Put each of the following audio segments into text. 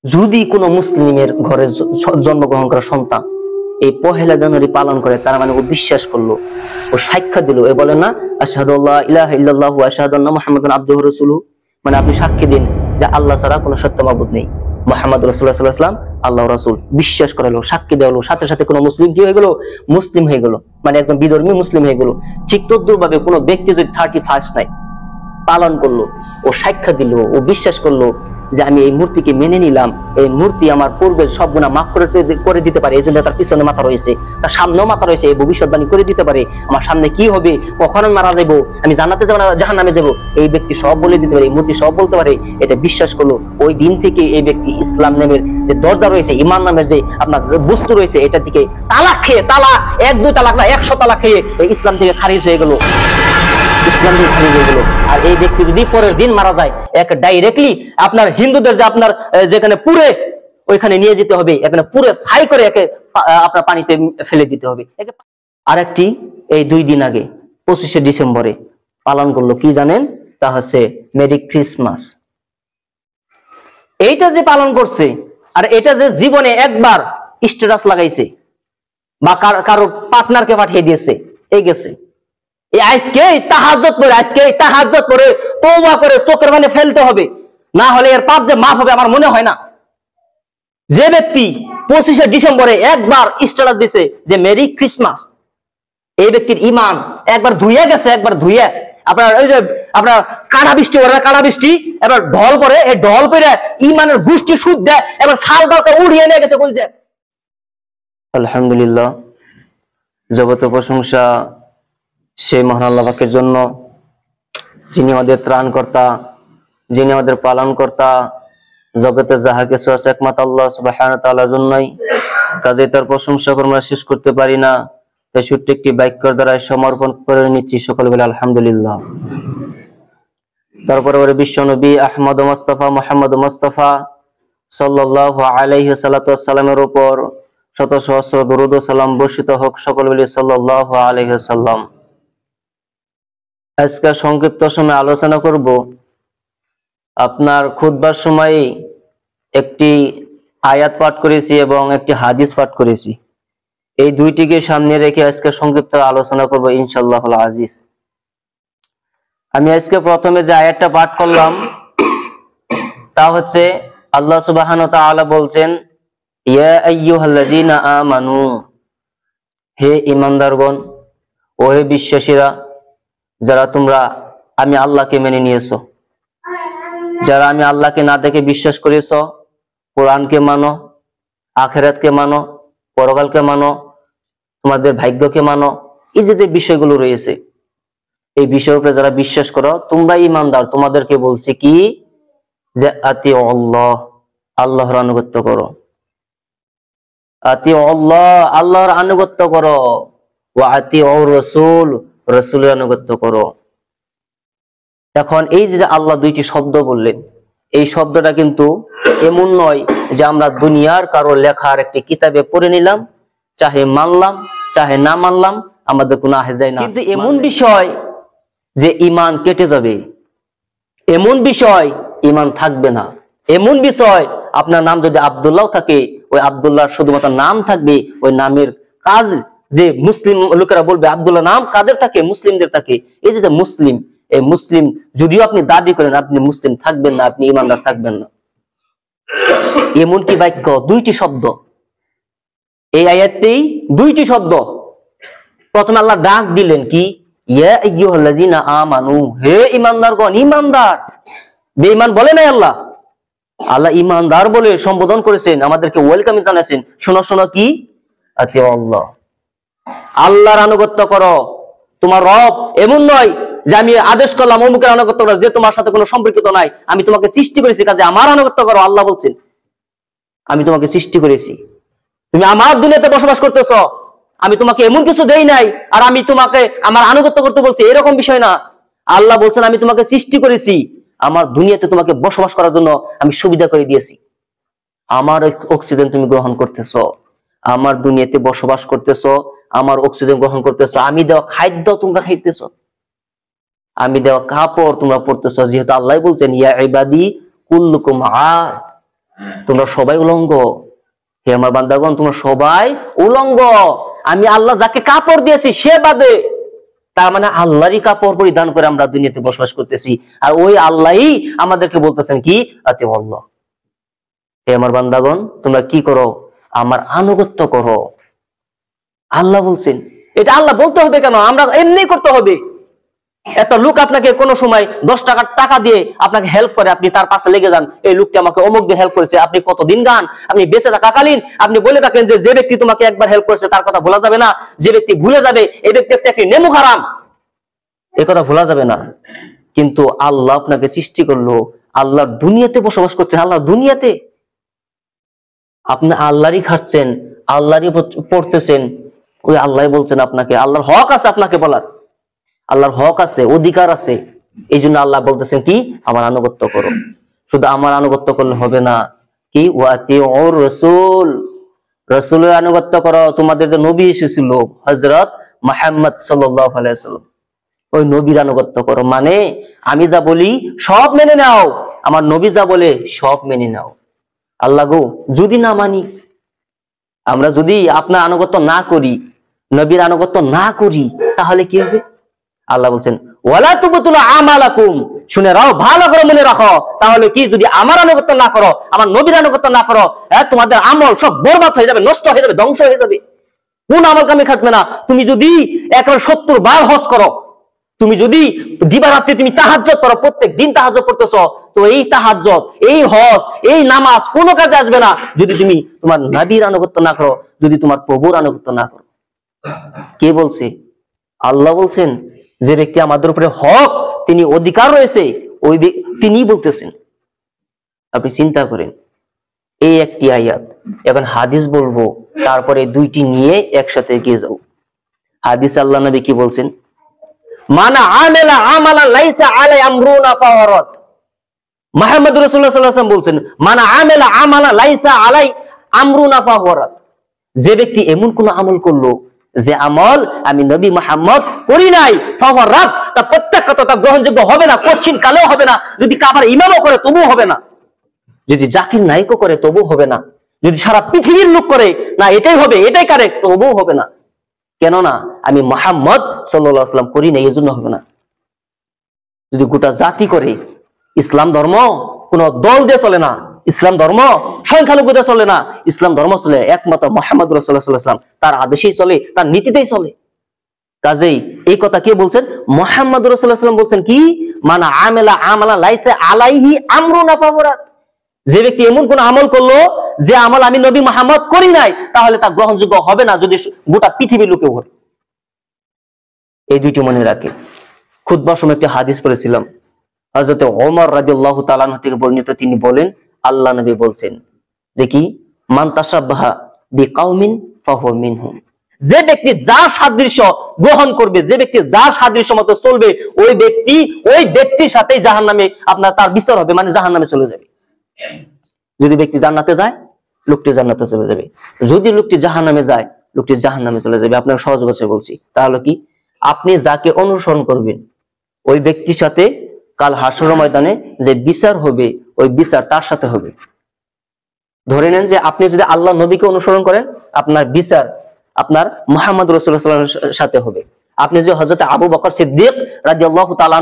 যদি কোনো মুসলিমের ঘরে জন্মগ্রহণ করা সন্তান এই 1 জানুয়ারি পালন করে, তার মানে ও বিশ্বাস করলো, ও সাক্ষ্য দিল, এ বলে না আশহাদু আল্লা ইলাহা ইল্লাল্লাহু ওয়া আশহাদু আন্না মুহাম্মাদান আবদুহু ওয়া রাসূলুহু, মানে আপনি সাক্ষী দিন যে আল্লাহ ছাড়া কোনো সত্য মাবুদ নেই, মুহাম্মদ রাসূলুল্লাহ সাল্লাল্লাহু আলাইহি ওয়াসাল্লাম আল্লাহর রাসূল, বিশ্বাস করালো, সাক্ষী দেওয়ালো, সাথে সাথে কোনো মুসলিম কি হয়ে গেল? মুসলিম হয়ে গেল, মানে একদম বিধর্মী মুসলিম হয়ে গেল। ঠিক তদ্রুপভাবে কোনো ব্যক্তি যদি 31 নাইট পালন করলো, ও সাক্ষ্য দিল, ও বিশ্বাস করলো যে আমি এই মূর্তিকে মেনে নিলাম, এই মূর্তি আমার পূর্বের সব গুনাহ মাফ করে দিতে পারে, এই জন্য তার পিছনে মাথা রয়েছে, তার সামনেও মাথা রয়েছে, এই ভবিষ্যৎবাণী করে দিতে পারে আমার সামনে কি হবে, কখন আমি মারা যাবো, আমি জান্নাতে যাবো না জাহান্নামে যাবো, এই ব্যক্তি সব বলে দিতে পারে, এই মূর্তি সব বলতে পারে। এটা বিশ্বাস করলো, ওই দিন থেকে এই ব্যক্তি ইসলাম নামের যে দরজা রয়েছে, ইমান নামের যে আপনার বস্তু রয়েছে, এটা থেকে তালাক খেয়ে, তালাক 1-2 তালাক না 100 তালাক খেয়ে ইসলাম থেকে খারিজ হয়ে গেল, ইসলাম থেকে খারিজ হয়ে গেল। আর এই ব্যক্তি যদি পরের দিন মারা যায়, এক ডাইরেক্টলি আপনার হিন্দুদের যে আপনার যেখানে পুরে, ওইখানে নিয়ে যেতে হবে, এখানে পুরে ছাই করে একে আপনার পানিতে ফেলে দিতে হবে। আরেকটি এই 2 দিন আগে 25শে ডিসেম্বরে পালন করলো, কি জানেন? তা হচ্ছে মেরি ক্রিসমাস। এইটা যে পালন করছে, আর এটা যে জীবনে একবার স্ট্যাটাস লাগাইছে বা কারো পার্টনারকে পাঠিয়ে দিয়েছে, এই গেছে আজকে তাহাজ্জুদ করে তওবা করে চোখের পানি ফেলতে হবে, না হলে এর পাপ যে মাফ হবে আমার মনে হয় না। যে ব্যক্তি 25শে ডিসেম্বরে একবার স্ট্যাটাস দিছে যে মেরি ক্রিসমাস, এই ব্যক্তির ঈমান একবার ধুইয়া গেছে, একবার ধুইয়া আপনার ওই যে আপনার কানা বৃষ্টি ওরা কানা বৃষ্টি এবার ঢল পরে, এই ঢল পরে ঈমানের গোষ্ঠী সুদ দেয়, এবার ছাল ডালটা উড়িয়ে নিয়ে গেছে বলছে। আলহামদুলিল্লাহ, জগত প্রশংসা সেই মহান আল্লাহ পাকের জন্য, যিনি আমাদের ত্রাণকর্তা, যিনি আমাদের পালন কর্তা, জগতে যাহা কিছু আছে একমাত্র আল্লাহ সুবহানাহু ওয়া তাআলার জন্যই, কাজে তার প্রশংসা আমরা শেষ করতে পারি না। তাই ছোট্ট একটি বাক্যের দ্বারা সমর্পণ করে নিচ্ছি, সকলে বলে আলহামদুলিল্লাহ। তারপরে ওরে বিশ্ব নবী আহমদ মুস্তাফা মুহাম্মদ মুস্তাফা সাল্লাল্লাহু আলাইহি ওয়াসাল্লামের উপর শত সহস্র দরুদ ও সালাম বর্ষিত হোক, সকলে বলে সাল্লাল্লাহু আলাইহি ওয়াসাল্লাম। আজকে সংক্ষিপ্ত সময় আলোচনা করব, আপনার খুতবার সময় একটি আয়াত পাঠ করেছি এবং একটি হাদিস পাঠ করেছি, এই দুইটিকে সামনে রেখে আজকে সংক্ষিপ্ত আলোচনা করব ইনশাআল্লাহুল আজিজ। আমি আজকে প্রথমে যে আয়াতটা পাঠ করলাম তা হচ্ছে আল্লাহ সুবহানাহু ওয়া তাআলা বলছেন, ইয়া আইয়ুহাল্লাযীনা আমানু, হে ঈমানদারগণ, ও হে বিশ্বাসীরা, যারা তোমরা আমি আল্লাহকে মেনে নিয়েছো, যারা আমি আল্লাহকে না দেখে বিশ্বাস করেছো, কোরআনকে মানো, আখিরাতকে মানো, পরকালকে মানো, তোমাদের ভাগ্যকে মানো, এই যে বিষয়গুলো রয়েছে, এই বিষয়ের উপরে যারা বিশ্বাস করো তোমরা ঈমানদার, তোমাদেরকে বলছে কি যে আতিউ আল্লাহ, আল্লাহর আনুগত্য করো, আতিউ আল্লাহ, আল্লাহর আনুগত্য করো, ওয়া আতিউ রাসূল, রাসূলের আনুগত্য করো। এখন এই যে আল্লাহ দুইটি শব্দ বললেন, এই শব্দটা কিন্তু এমন নয় যে আমরা দুনিয়ার কারো লেখার একটি কিতাবে পড়ে নিলাম, চাহে মানলাম চাহে না মানলাম আমাদের কোনো আহে যায় না। কিন্তু এমন বিষয় যে ঈমান কেটে যাবে, এমন বিষয় ঈমান থাকবে না, এমন বিষয় আপনার নাম যদি আব্দুল্লাহ থাকে, ওই আব্দুল্লাহর শুধুমাত্র নাম থাকবে, ওই নামের কাজ যে মুসলিম লোকেরা বলবে আব্দুল্লাহ নাম কাদের থাকে? মুসলিমদের থাকে। এই যে মুসলিম, এই মুসলিম যদিও আপনি দাবি করেন আপনি মুসলিম থাকবেন না, আপনি ঈমানদার থাকবেন না। এমনকি বাক্য 2টি শব্দ, এই আয়াতেই 2টি শব্দ। প্রথমে আল্লাহ ডাক দিলেন কি, ইয়া আইয়ুহাল্লাযীনা আমানু, হে ঈমানদারগণ, ঈমানদার, বেঈমান বলে নাই আল্লাহ, আল্লাহ ঈমানদার বলে সম্বোধন করেছেন, আমাদেরকে ওয়েলকাম জানাচ্ছেন। শোনো শোনো কি, আতিউ আল্লাহ, আল্লাহর আনুগত্য করো। তোমার রব এমন নয় যে আমি আদেশ করলাম অমুকের আনুগত্য করো, যে তোমার সাথে কোনো সম্পর্কিত নাই, আমি তোমাকে সৃষ্টি করেছি কাজে আমার আনুগত্য করো। আল্লাহ বলছেন আমি তোমাকে সৃষ্টি করেছি, তুমি আমার দুনিয়াতে বসবাস করতেছ, আমি তোমাকে এমন কিছু দেই নাই আর আমি তোমাকে আমার আনুগত্য করতে বলছি, এরকম বিষয় না। আল্লাহ বলছেন আমি তোমাকে সৃষ্টি করেছি, আমার দুনিয়াতে তোমাকে বসবাস করার জন্য আমি সুবিধা করে দিয়েছি, আমার অক্সিজেন তুমি গ্রহণ করতেছ, আমার দুনিয়াতে বসবাস করতেছ, আমার অক্সিজেন গ্রহণ করতেছ, আমি দেওয়া খাদ্য তোমরা খাইতেছ, আমি দেওয়া কাপড় তোমরা পড়তেছ। যেহেতু আল্লাহ বলছেন ইয়া ইবাদি কুল্লুকুম আর, তোমরা সবাই উলঙ্গ। হে আমার বান্দাগণ, তোমরা সবাই উলঙ্গ। আমি আল্লাহ যাকে কাপড় দিয়েছি সে বাদে। তার মানে আল্লাহরই কাপড় পরিধান করে আমরা দুনিয়াতে বসবাস করতেছি, আর ওই আল্লাহই আমাদেরকে বলতেছেন কি, আতি আল্লাহ। হে আমার বান্দাগণ, তোমরা কি করো, আমার আনুগত্য করো। আল্লাহ বলছেন। এটা আল্লাহ বলতে হবে কেন, আমরা এমনি করতে হবে। একটা লোক আপনাকে কোনো সময় 10 টাকা দিয়ে আপনাকে হেল্প করে, আপনি তার পাশে লেগে যান, এই লোকটি আমাকে অমুক দিয়ে হেল্প করেছে। আপনি কতদিন গান, আপনি বেঁচে থাকাকালীন আপনি বলে থাকেন যে ব্যক্তি তোমাকে একবার হেল্প করেছে তার কথা ভোলা যাবে না, যে ব্যক্তি ভুলে যাবে এই ব্যক্তি একটি নেমু হারাম, এই কথা ভোলা যাবে না। কিন্তু আল্লাহ আপনাকে সৃষ্টি করলো, আল্লাহর দুনিয়াতে বসবাস করছেন, আল্লাহর দুনিয়াতে আপনি আল্লাহরই খাচ্ছেন, আল্লাহরই পড়তেছেন। ওই আল্লাহ বলছেন আপনাকে, আল্লাহর হক আছে আপনাকে বলার, আল্লাহর হক আছে, অধিকার আছে। এই জন্য আল্লাহ বলতেছেন কি, আমার আনুগত্য করো। শুধু আমার আনুগত্য করলে হবে না, কি ওয়াতিউর রাসূল, রাসূলের আনুগত্য করো। তোমাদের যে নবী এসেছিল হযরত মুহাম্মদ সাল্লাল্লাহু আলাইহি ওয়াসাল্লাম, ওই নবীর আনুগত্য করো। মানে আমি যা বলি সব মেনে নাও, আমার নবী যা বলে সব মেনে নাও। আল্লাহ গো, যদি না মানি, আমরা যদি আপনার আনুগত্য না করি, নবীর আনুগত্য না করি, তাহলে কি হবে? আল্লাহ বলছেন ওয়ালা তুবতুল আমালাকুম, শুনে রাও, ভালো করে মনে রাখো। তাহলে কি, যদি আমার আনুগত্য না করো, আমার নবীর আনুগত্য না করো, তোমাদের আমল সব বরবাদ হয়ে যাবে, নষ্ট হয়ে যাবে, ধ্বংস হয়ে যাবে। কোন আমল কামে খাটবে না। তুমি যদি 170 বার হজ করো, তুমি যদি দিবারাত্রি তুমি তাহাজ্জুদ করো, প্রত্যেক দিন তাহাজ্জুদ করতেছো, তো এই তাহাজ্জুদ, এই হজ, এই নামাজ কোনো কাজে আসবে না যদি তুমি তোমার নবীর আনুগত্য না করো, যদি তোমার প্রভুর আনুগত্য না করো। কে বলছে? আল্লাহ বলছেন। যে ব্যক্তি আমাদের উপরে হক, তিনি অধিকার রয়েছে, ওই তিনি বলতেছেন। আপনি চিন্তা করেন, এই একটি আয়াত। এখন হাদিস বলবো, তারপরে দুইটি নিয়ে একসাথে এগিয়ে যাও। হাদিস আল্লাহ নবী কি বলছেন? মানা আমেলা আমালা লাইসা আলাই আমরুনা ফাওয়ারাত। মুহাম্মদ রাসূলুল্লাহ সাল্লাল্লাহু আলাইহি ওয়াসাল্লাম বলছেন, মানা আমেলা আমালা লাইসা আলাই আমরুনা ফাওয়ারাত। যে ব্যক্তি এমন কোন আমল করলো যে আমল আমি নবী মুহাম্মদ করি নাই, ফাওয়ারাত, তা প্রত্যেকটা তা গ্রহণযোগ্য হবে না, কঠিন কালেও হবে না। যদি কাবার ইমামও করে তবুও হবে না, যদি জাকির নাইকও করে তবুও হবে না, যদি সারা পৃথিবীর লোক করে না এটাই হবে, এটাই কারেক্ট, তবুও হবে না। কেননা আমি মুহাম্মদ সাল্লাল্লাহু আলাইহি ওয়াসাল্লাম করি না, এই জন্য হবে না। যদি গোটা জাতি করে, ইসলাম ধর্ম কোন দল দিয়ে চলে না, ইসলাম ধর্ম সংখ্যালঘু দিয়ে চলে না, ইসলাম ধর্ম চলে একমাত্র মুহাম্মদ রাসূলুল্লাহ সাল্লাল্লাহু আলাইহি ওয়াসাল্লাম, তার আদেশেই চলে, তার নীতিতেই চলে। কাজেই এই কথা কে বলছেন? মুহাম্মদ রাসূলুল্লাহ সাল্লাল্লাহু আলাইহি ওয়াসাল্লাম বলছেন কি, মানা আমেলা আমালা লাইসা আলাইহি আমরুনা ফাওয়ারাত। যে ব্যক্তি এমন কোন আমল করলো যে আমল আমি নবী মুহাম্মদ করি নাই, তাহলে তা গ্রহণযোগ্য হবে না, যদি গোটা পৃথিবীর লোকে করে। এই দুইটি মনে রাখে। খুতবার সময় একটি হাদিস পড়েছিলাম, হযরত ওমর রাদিয়াল্লাহু তাআলা আনহু থেকে বর্ণিত। তিনি বলেন, আল্লাহ নবী বলছেন যে কি, মান তাশাব্বাহা বিকাউমিন ফাহুয়া মিনহুম। যে ব্যক্তি যার সাদৃশ্য গ্রহণ করবে, যে ব্যক্তি যার সাদৃশ্য মতো চলবে, ওই ব্যক্তির সাথেই জাহান্নামে আপনার তার বিচার হবে, মানে জাহান্নামে চলে যাবে। যদি ব্যক্তি জান্নাতে যায়, লোকটি জান্নাতে চলে যাবে। যদি লোকটি জাহান্নামে যায়, লোকটি জাহান্নামে চলে যাবে। আপনার সহজ ভাষায় বলছি, তাহলে কি, আপনি যাকে অনুসরণ করবেন ওই ব্যক্তির সাথে কাল হাসরের ময়দানে যে বিচার হবে, ওই বিচার তার সাথে হবে। ধরে নেন যে আপনি যদি আল্লাহ নবীকে অনুসরণ করেন, আপনার বিচার আপনার মুহাম্মদ রাসূলুল্লাহ সাল্লাল্লাহু আলাইহি ওয়াসাল্লামের সাথে হবে। আপনি যে হযরত আবু বকর সিদ্দিক রাদিয়াল্লাহু তাআলা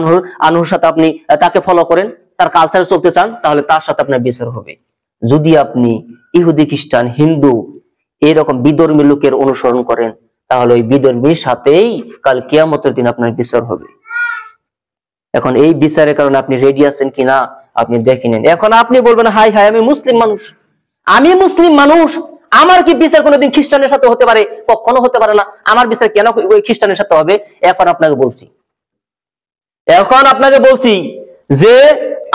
আনহুর সাথে আপনি তাকে ফলো করেন, তার কালচারে চলতে চান, তাহলে তার সাথে আপনার বিচার হবে। যদি আপনি ইহুদি, খ্রিস্টান, হিন্দু এরকম বিধর্মী লোকের অনুসরণ করেন, তাহলে ওই বিধর্মীর সাথেই কাল কিয়ামতের দিন আপনার বিচার হবে। এখন এই বিচারের কারণে আপনি রেডি আছেন কিনা আপনি দেখে নেন। এখন আপনি বলবেন, হাই হাই, আমি মুসলিম মানুষ, আমার কি বিচার কোনোদিন খ্রিস্টানের সাথে হতে পারে? কখনো হতে পারে না। আমার বিচার কেন ওই খ্রিস্টানের সাথে হবে? এখন আপনাকে বলছি যে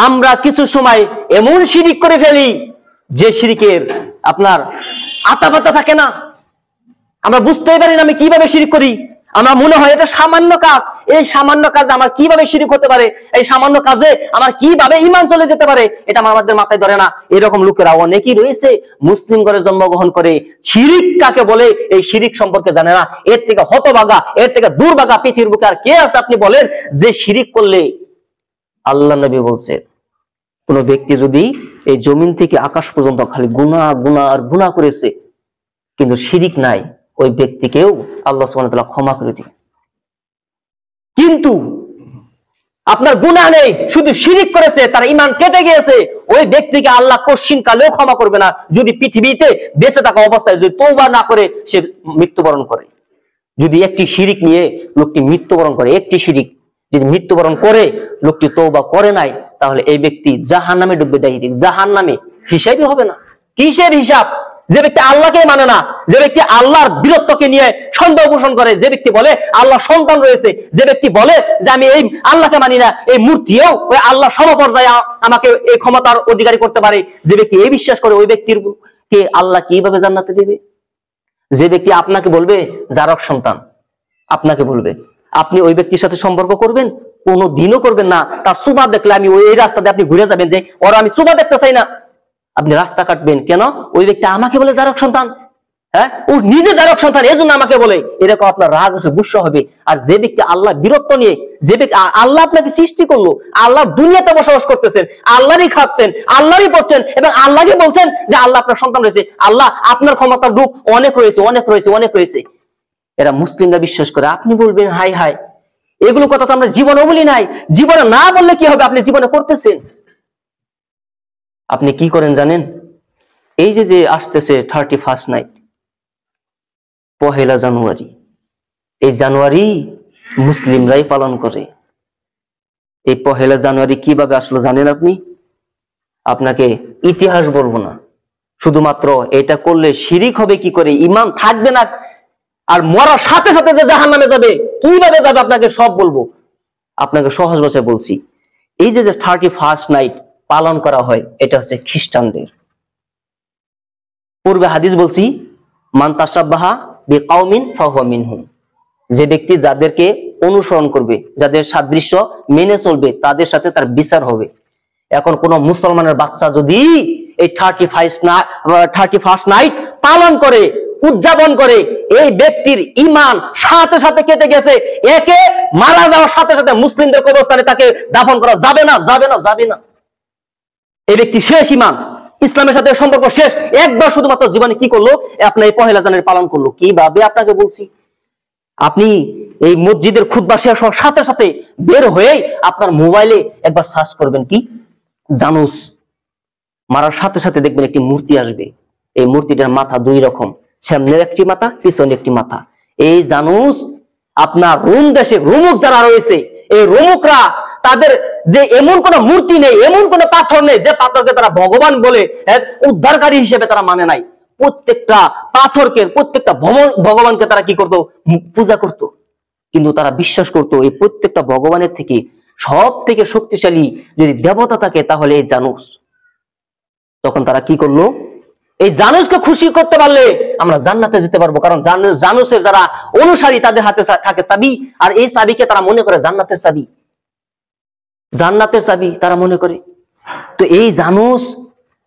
আমরা কিছু সময় এমন শিরিক করে ফেলি যে শিরিকের আপনার আতা পাতা থাকে না, আমরা বুঝতেই পারি না আমি কিভাবে শিরিক করি। আমার মনে হয় এটা সামান্য কাজ, এই সামান্য কাজে আমার কিভাবে শিরিক হতে পারে, এই সামান্য কাজে আমার কিভাবে ঈমান চলে যেতে পারে, এটা আমাদের মাথায় ধরে না। এরকম লোকেরা অনেকেই রয়েছে, মুসলিম ঘরে জন্মগ্রহণ করে শিরিক কাকে বলে এই শিরিক সম্পর্কে জানে না। এর থেকে হতভাগা, এর থেকে দুর্ভাগা পৃথিবীর বুকে আর কে আছে আপনি বলেন, যে শিরিক করলে আল্লাহ নবী বলছে কোন ব্যক্তি যদি এই জমিন থেকে আকাশ পর্যন্ত খালি গুনাহ গুনাহ আর গুনাহ করেছে, কিন্তু শিরিক নাই, ওই ব্যক্তিকেও আল্লাহ সুবহানাহু ওয়া তাআলা ক্ষমা করে দিবেন। কিন্তু আপনার গুনাহ নেই, শুধু শিরিক করেছে, তার ঈমান কেটে গিয়েছে, ওই ব্যক্তিকে আল্লাহ কোশ্চিন কালেও ক্ষমা করবে না, যদি পৃথিবীতে বেঁচে থাকা অবস্থায় যদি তওবা না করে সে মৃত্যুবরণ করে। যদি একটি শিরিক নিয়ে লোকটি মৃত্যুবরণ করে, একটি শিরিক যদি মৃত্যুবরণ করে লোকটি তওবা করে নাই, তাহলে এই ব্যক্তি জাহান্নামে ডুববে, ডাইরেক্ট জাহান্নামে, হিসাবই হবে না। কিসের হিসাব? যে ব্যক্তি আল্লাহকে মানে না, যে ব্যক্তি আল্লাহর বীরত্বকে নিয়ে সন্দেহ পোষণ করে, যে ব্যক্তি বলে আল্লাহ সন্তান রয়েছে, যে ব্যক্তি বলে যে আমি এই আল্লাহকে মানি না, এই মূর্তিও ওই আল্লাহ সমপর্যায়ে আমাকে এই ক্ষমতার অধিকারী করতে পারে, যে ব্যক্তি এই বিশ্বাস করে, ওই ব্যক্তির কে আল্লাহ কিভাবে জান্নাতে দেবে? যে ব্যক্তি আপনাকে বলবে জারক সন্তান, আপনাকে বলবে, আপনি ওই ব্যক্তির সাথে সম্পর্ক করবেন? কোনো দিনও করবেন না। তার সুবা দেখলে আমি ওই রাস্তাতে আপনি ঘুরে যাবেন যে ওরা আমি সুবা দেখতে চাই না, আপনি রাস্তা কাটবেন। কেন? ওই ব্যক্তি আমাকে বলে জারক সন্তান, হ্যাঁ, ও নিজে জারক সন্তান, এই জন্য আমাকে বলে, এরকম আপনার রাগ হচ্ছে, গুসা হবে। আর যে ব্যক্তি আল্লাহ বীরত্ব নিয়ে, যে ব্যক্তি আল্লাহ আপনাকে সৃষ্টি করলো, আল্লাহ দুনিয়াতে বসবাস করতেছেন, আল্লাহরই খাচ্ছেন, আল্লাহরই পড়ছেন এবং আল্লাহকে বলছেন যে আল্লাহ আপনার সন্তান রয়েছে, আল্লাহ আপনার ক্ষমতার রূপ অনেক রয়েছে, অনেক রয়েছে, অনেক রয়েছে, এরা মুসলিমরা বিশ্বাস করে। আপনি বলবেন হাই হাই, এগুলো কথা তো আমরা জীবনে বলি নাই। জীবনে না বললে কি হবে? আপনি জীবনে করতেছেন। আপনি কি করেন জানেন? এই যে আসতেছে 31st নাইট, 1 জানুয়ারি, এই জানুয়ারি মুসলিমরাই পালন করে। এই 1 জানুয়ারি কিভাবে আসলো জানেন আপনি? আপনাকে ইতিহাস বলবো না, শুধুমাত্র এটা করলে শিরিক হবে কি করে, ঈমান থাকবে না, আর মরার সাথে সাথে যে জাহান্নামে যাবে, কিভাবে যাবে আপনাকে সব বলবো। আপনাকে সহজ ভাষায় বলছি, এই যে 31st নাইট পালন করা হয়, এটা হচ্ছে খ্রিস্টানদের। পূর্বে হাদিস বলছি, মান তাশাব্বাহা বিকাউমিন ফাহুয়া মিনহুম, যে ব্যক্তি যাদেরকে অনুসরণ করবে, যাদের সাদৃশ্য মেনে চলবে, তাদের সাথে তার বিচার হবে। এখন কোন মুসলমানের বাচ্চা যদি এই 31st নাইট পালন করে, উদযাপন করে, এই ব্যক্তির ঈমান সাথে সাথে কেটে গেছে। একে মারা যাওয়ার সাথে সাথে মুসলিমদের কবরস্থানে তাকে দাফন করা যাবে না, যাবে না, যাবে না। এই ব্যক্তি শেষ, ঈমান ইসলামের সাথে সম্পর্ক শেষ। একবার শুধুমাত্র জীবনে কি করলো? আপনার এই 1 জানুয়ারি পালন করলো। কিভাবে আপনাকে বলছি, আপনি এই মসজিদের খুতবা শেষ হওয়ার সাথে সাথে বের হয়ে আপনার মোবাইলে একবার সার্চ করবেন কি জানুস, মারার সাথে সাথে দেখবেন একটি মূর্তি আসবে। এই মূর্তিটার মাথা 2 রকম, সামনের একটি মাথা, পিছনে একটি মাথা। এই জানুস আপনার রোম দেশে রোমক যারা রয়েছে, এই রোমকরা তাদের যে এমন কোন মূর্তি নেই, এমন কোন পাথর নেই যে পাথরকে তারা ভগবান বলে উদ্ধারকারী হিসেবে তারা মানে নাই। প্রত্যেকটা পাথরকে, প্রত্যেকটা ভগবানকে তারা কি করতো? পূজা করত। কিন্তু তারা বিশ্বাস করত এই প্রত্যেকটা ভগবানের থেকে সব থেকে শক্তিশালী যদি দেবতা থাকে তাহলে এই জানুস। তখন তারা কি করলো? এই জানুসকে খুশি করতে পারলে আমরা জান্নাতে যেতে পারবো, কারণ জানুসের যারা অনুসারী তাদের হাতে থাকে চাবি, আর এই চাবিকে তারা মনে করে জান্নাতের চাবি, জান্নাতের চাবি তারা মনে করে। তো এই জানুস